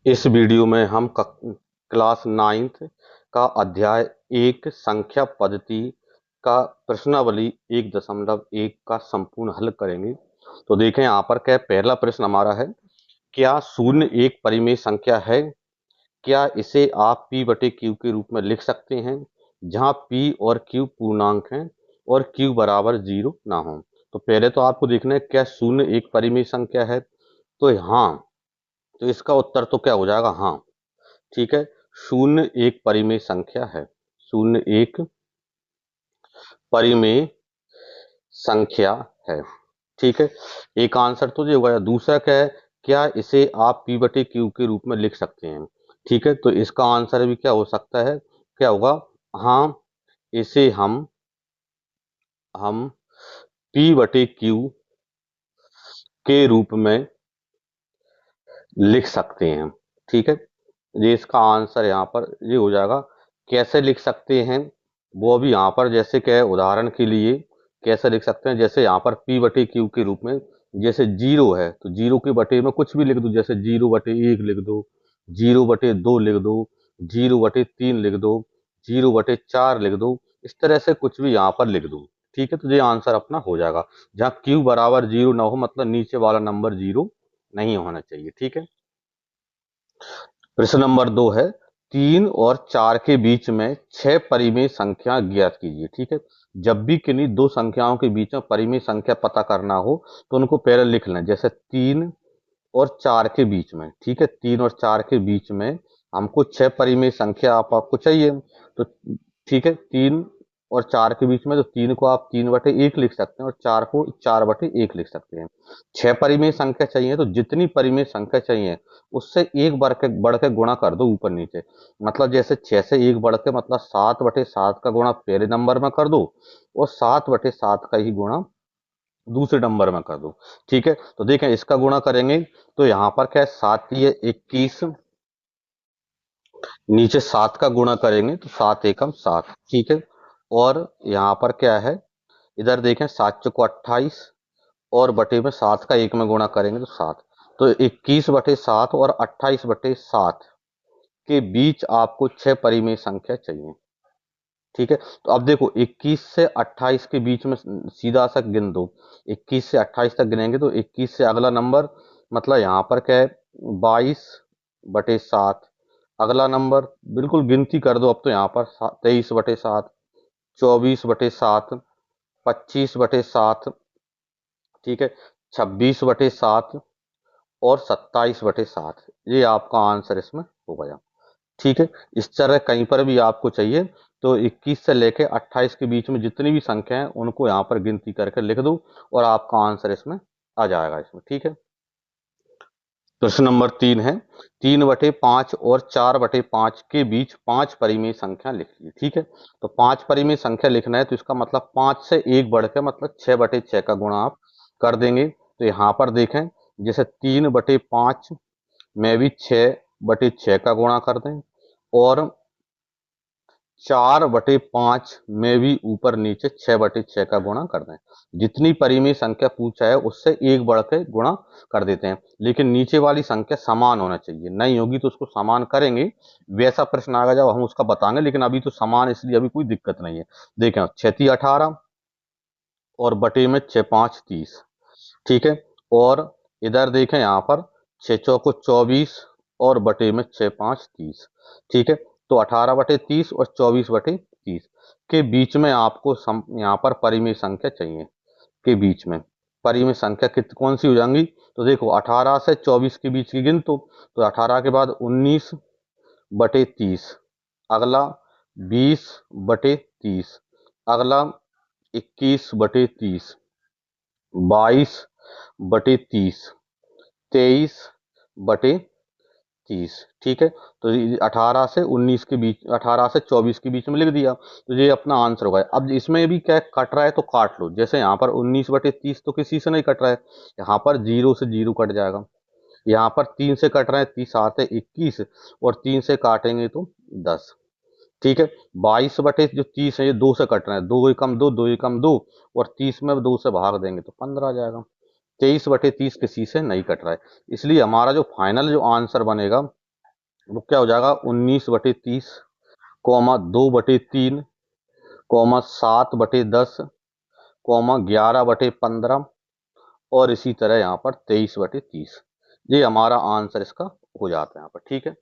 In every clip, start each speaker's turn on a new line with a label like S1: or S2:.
S1: इस वीडियो में हम क्लास 9th का अध्याय 1 संख्या पद्धति का प्रश्नावली 1.1 का संपूर्ण हल करेंगे। तो देखें यहाँ पर क्या पहला प्रश्न हमारा है, क्या शून्य एक परिमेय संख्या है? क्या इसे आप p बटे q के रूप में लिख सकते हैं जहां p और q पूर्णांक हैं और q बराबर 0 ना हो? तो पहले तो आपको देखना है क्या शून्य एक परिमेय संख्या है। तो हाँ, तो इसका उत्तर तो क्या हो जाएगा, हाँ। ठीक है, शून्य एक परिमेय संख्या है। शून्य एक परिमेय संख्या है। ठीक है, एक आंसर तो ये होगा। दूसरा क्या है, क्या इसे आप p बटे q के रूप में लिख सकते हैं? ठीक है, तो इसका आंसर भी क्या हो सकता है, क्या होगा, हाँ, इसे हम p बटे q के रूप में लिख सकते हैं। ठीक है, ये इसका आंसर यहाँ पर ये हो जाएगा। कैसे लिख सकते हैं वो भी यहाँ पर, जैसे क्या है, उदाहरण के लिए कैसे लिख सकते हैं, जैसे यहाँ पर p बटे q के रूप में, जैसे 0 है तो 0 के बटे में कुछ भी लिख दो, जैसे 0/1 लिख दो, 0/2 लिख दो, 0/3 लिख दो, 0/4 लिख दो। इस तरह से कुछ भी यहाँ पर लिख दो। ठीक है, तो ये आंसर अपना हो जाएगा। जहाँ q बराबर 0 ना हो, मतलब नीचे वाला नंबर 0 नहीं होना चाहिए। ठीक है, प्रश्न नंबर 2 है, 3 और 4 के बीच में 6 परिमेय संख्या ज्ञात कीजिए। ठीक है, जब भी किन्हीं दो संख्याओं के बीच में परिमेय संख्या पता करना हो तो उनको पहले लिख लें, जैसे 3 और 4 के बीच में। ठीक है, 3 और 4 के बीच में हमको 6 परिमेय संख्या आपको चाहिए। तो ठीक है, 3 और 4 के बीच में, तो 3 को आप 3/1 लिख सकते हैं और 4 को 4/1 लिख सकते हैं। 6 परिमेय संख्या चाहिए, तो जितनी परिमेय संख्या चाहिए उससे एक बढ़ के गुणा कर दो ऊपर नीचे। मतलब जैसे 6 से एक बढ़ के, मतलब 7/7 का गुणा पहले नंबर में कर दो और 7/7 का ही गुणा दूसरे नंबर में कर दो। ठीक है, तो देखें इसका गुणा करेंगे तो यहाँ पर क्या है, 7 है 21, नीचे 7 का गुणा करेंगे तो 7 एकम 7। ठीक है, और यहाँ पर क्या है, इधर देखें 7 चौको 28 और बटे में 7 का एक में गुणा करेंगे तो 7। तो 21/7 और 28/7 के बीच आपको 6 परिमेय संख्या चाहिए। ठीक है, तो अब देखो 21 से 28 के बीच में सीधा सा गिन दो। 21 से 28 तक गिनेंगे तो 21 से अगला नंबर, मतलब यहाँ पर क्या है, 22/7। अगला नंबर बिल्कुल गिनती कर दो, अब तो यहाँ पर 23/7, 24/7, 25/7। ठीक है, 26/7 और 27/7। ये आपका आंसर इसमें हो गया। ठीक है, इस तरह कहीं पर भी आपको चाहिए तो 21 से लेके 28 के बीच में जितनी भी संख्या है उनको यहाँ पर गिनती करके लिख दो और आपका आंसर इसमें आ जाएगा इसमें। ठीक है, प्रश्न नंबर 3 है, 3/5 और 4/5 के बीच 5 परिमेय संख्या लिखिए। ठीक है, तो 5 परिमेय संख्या लिखना है तो इसका मतलब 5 से एक बढ़ के, मतलब 6/6 का गुणा आप कर देंगे। तो यहाँ पर देखें, जैसे 3/5 में भी 6/6 का गुणा कर दें और 4/5 में भी ऊपर नीचे 6/6 का गुणा कर दें। जितनी परिमेय संख्या पूछा है उससे एक बढ़ के गुणा कर देते हैं, लेकिन नीचे वाली संख्या समान होना चाहिए। नहीं होगी तो उसको समान करेंगे, वैसा प्रश्न आएगा जब हम उसका बताएंगे, लेकिन अभी तो समान, इसलिए अभी कोई दिक्कत नहीं है। देखें 6×3 = 18 और बटे में 6×5 = 30। ठीक है, और इधर देखें यहाँ पर 6×4 = 24 और बटे में 6×5 = 30। ठीक है, तो 18/30 और 24/30 के बीच में आपको यहाँ पर परिमेय संख्या चाहिए। के बीच में परिमेय संख्या कौन सी हो जाएंगी, तो देखो 18 से 24 के बीच की गिन तो 18 के बाद 19/30, अगला 20/30, अगला 21/30, 22/30, 23/30। ठीक है, तो 18 से 19 के बीच, 18 से 24 के बीच में लिख दिया, तो ये अपना आंसर होगा। अब इसमें भी क्या कट रहा है तो काट लो, जैसे यहाँ पर 19/30 तो किसी से नहीं कट रहा है, यहाँ पर 0 से 0 कट जाएगा। यहाँ पर 3 से कट रहा है, 30 7 है 21 और 3 से काटेंगे तो 10। ठीक है, 22/30 है, ये 2 से कट रहे हैं, 2 एकम 2, 2 एकम 2 और 30 में 2 से भाग देंगे तो 15 आ जाएगा। 23/30 किसी से नहीं कट रहा है, इसलिए हमारा जो फाइनल जो आंसर बनेगा तो क्या हो जाएगा 19/30, कॉमा 2/3, कॉमा 7/10, कॉमा 11/15 और इसी तरह यहाँ पर 23/30। ये हमारा आंसर इसका हो जाता है यहाँ पर। ठीक है।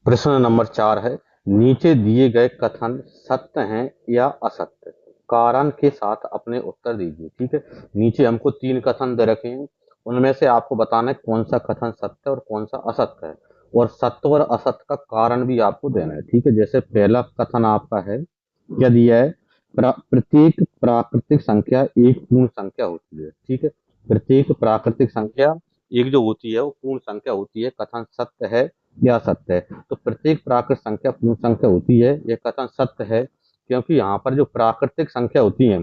S1: प्रश्न नंबर 4 है, नीचे दिए गए कथन सत्य हैं या असत्य, कारण के साथ अपने उत्तर दीजिए। ठीक है। नीचे हमको 3 कथन दे रखे हैं, उनमें से आपको बताना है कौन सा कथन सत्य और कौन सा असत्य है, और सत्य और असत्य का कारण भी आपको देना है। ठीक है। जैसे पहला कथन आपका है, क्या दिया है, प्रत्येक प्राकृतिक संख्या एक पूर्ण संख्या होती है। ठीक है। प्रत्येक प्राकृतिक संख्या एक जो होती है वो पूर्ण संख्या होती है। कथन सत्य है या असत्य है? तो प्रत्येक प्राकृतिक संख्या पूर्ण संख्या होती है, यह कथन सत्य है, क्योंकि यहाँ पर जो प्राकृतिक संख्या होती है,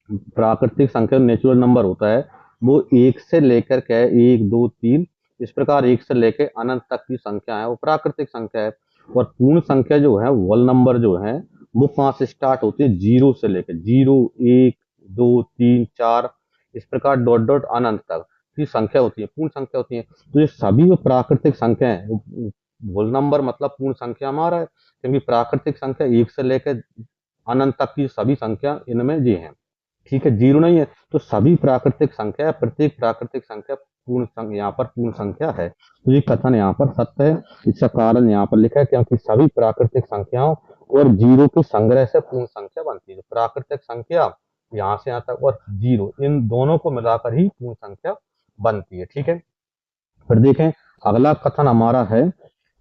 S1: प्राकृतिक संख्या नेचुरल नंबर होता है, वो एक से लेकर के 1 2 3 इस प्रकार एक से लेकर अनंत तक की संख्या है वो प्राकृतिक संख्या है। और पूर्ण संख्या जो है, होल नंबर जो है, वो कहाँ से स्टार्ट होती है, 0 से लेकर 0 1 2 3 4 इस प्रकार डॉट डॉट अनंत तक की संख्या होती है, पूर्ण संख्या होती है। तो ये सभी जो प्राकृतिक संख्या है, होल नंबर मतलब पूर्ण संख्या हमारा है, क्योंकि प्राकृतिक संख्या एक से लेकर अनंत तक की सभी संख्या इनमें ये है। ठीक है। 0 नहीं है, तो सभी प्राकृतिक संख्या, प्रत्येक प्राकृतिक संख्या पूर्ण संख्या, यहाँ पर पूर्ण संख्या है। तो ये कथन यहाँ पर सत्य है। इसका कारण यहाँ पर लिखा है, क्योंकि सभी प्राकृतिक संख्याओं और 0 के संग्रह से पूर्ण संख्या बनती है। प्राकृतिक संख्या यहाँ से यहाँ तक और 0, इन दोनों को मिलाकर ही पूर्ण संख्या बनती है। ठीक है। फिर देखें, अगला कथन हमारा है,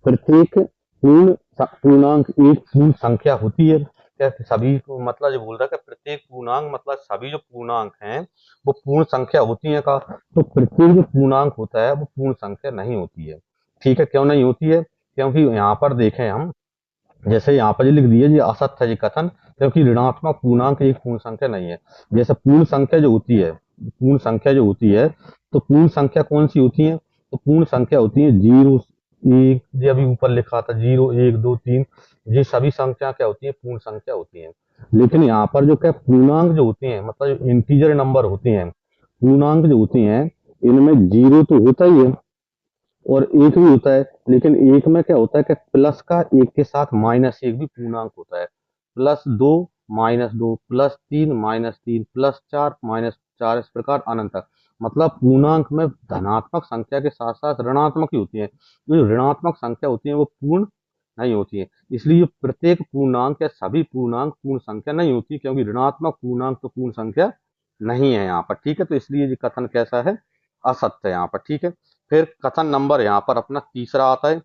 S1: प्रत्येक पूर्णांक एक पूर्ण संख्या होती है। क्या सभी मतलब जो बोल रहा है कि प्रत्येक पूर्णांक मतलब सभी जो पूर्णांक हैं वो पूर्ण संख्या होती है का? तो प्रत्येक जो पूर्णांक होता है वो पूर्ण संख्या नहीं होती है। ठीक है। क्यों नहीं होती है? क्योंकि यहाँ पर देखें हम, जैसे यहाँ पर लिख दिए ये असत्य है ये कथन, क्योंकि ऋणात्मक पूर्णांक एक पूर्ण संख्या नहीं है। जैसे पूर्ण संख्या जो होती है, पूर्ण संख्या जो होती है, तो पूर्ण संख्या कौन सी होती है? तो पूर्ण संख्या होती है 0 1, ये अभी ऊपर लिखा था 0 1 2 3, ये सभी संख्या क्या होती है, पूर्ण संख्या होती है। लेकिन यहाँ पर जो क्या पूर्णांक जो होती है, मतलब जो इंटीजर नंबर होते हैं, पूर्णांक जो होती हैं, इनमें 0 तो होता ही है और 1 भी होता है, लेकिन 1 में क्या होता है कि प्लस का 1 के साथ -1 भी पूर्णांक होता है। +2 -2 +3 -3 +4 -4 इस प्रकार अनंत तक। मतलब पूर्णांक में धनात्मक संख्या के साथ साथ ऋणात्मक ही होती है। जो ऋणात्मक संख्या होती है वो पूर्ण नहीं होती है। इसलिए प्रत्येक पूर्णांक या सभी पूर्णांक पूर्ण संख्या नहीं होती, क्योंकि ऋणात्मक पूर्णांक तो पूर्ण संख्या नहीं है यहाँ पर। ठीक है। तो इसलिए ये कथन कैसा है, असत्य है यहाँ पर। ठीक है। फिर कथन नंबर यहाँ पर अपना तीसरा आता है।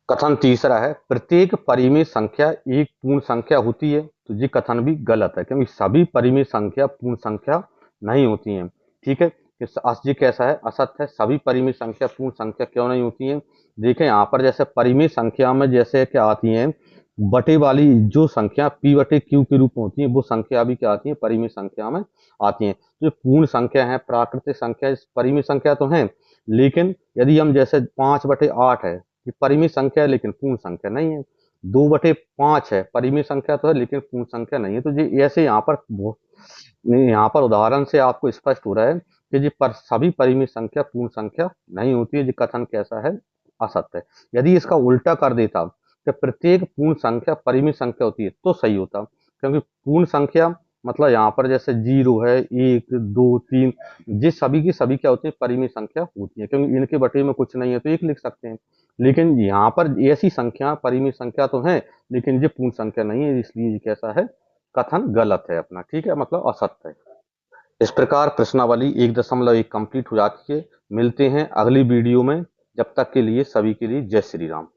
S1: कथन तीसरा है, प्रत्येक परिमेय संख्या एक पूर्ण संख्या होती है। तो ये कथन भी गलत है, क्योंकि सभी परिमेय संख्या पूर्ण संख्या नहीं होती हैं। ठीक है। ये कैसा है, असत्य है। सभी परिमेय संख्या पूर्ण संख्या क्यों नहीं होती है? देखें यहाँ पर, जैसे परिमेय संख्या में जैसे क्या आती है, बटे वाली जो संख्या p/q के रूप में होती है, वो संख्या भी क्या आती है, परिमेय संख्या में आती है। जो पूर्ण संख्या है, प्राकृतिक संख्या परिमेय संख्या तो है, लेकिन यदि हम जैसे 5/8 है, ये परिमेय संख्या है लेकिन पूर्ण संख्या नहीं है। 2/5 है, परिमेय संख्या तो है लेकिन पूर्ण संख्या नहीं है। तो ये ऐसे यहाँ पर उदाहरण से आपको स्पष्ट हो रहा है कि जी सभी परिमेय संख्या पूर्ण संख्या नहीं होती है। जी कथन कैसा है, असत्य है। यदि इसका उल्टा कर देता कि प्रत्येक पूर्ण संख्या परिमेय संख्या होती है तो सही होता, क्योंकि पूर्ण संख्या मतलब यहाँ पर जैसे 0 है 1 2 3, ये सभी की सभी क्या होती है, परिमेय संख्या होती है, क्योंकि इनके बटे में कुछ नहीं है तो 1 लिख सकते हैं। लेकिन यहाँ पर ऐसी संख्या परिमेय संख्या तो है लेकिन ये पूर्ण संख्या नहीं है, इसलिए ये कैसा है, कथन गलत है अपना। ठीक है। मतलब असत्य है। इस प्रकार प्रश्नावली 1.1 कंप्लीट हो जाती है। मिलते हैं अगली वीडियो में। जब तक के लिए सभी के लिए जय श्री राम।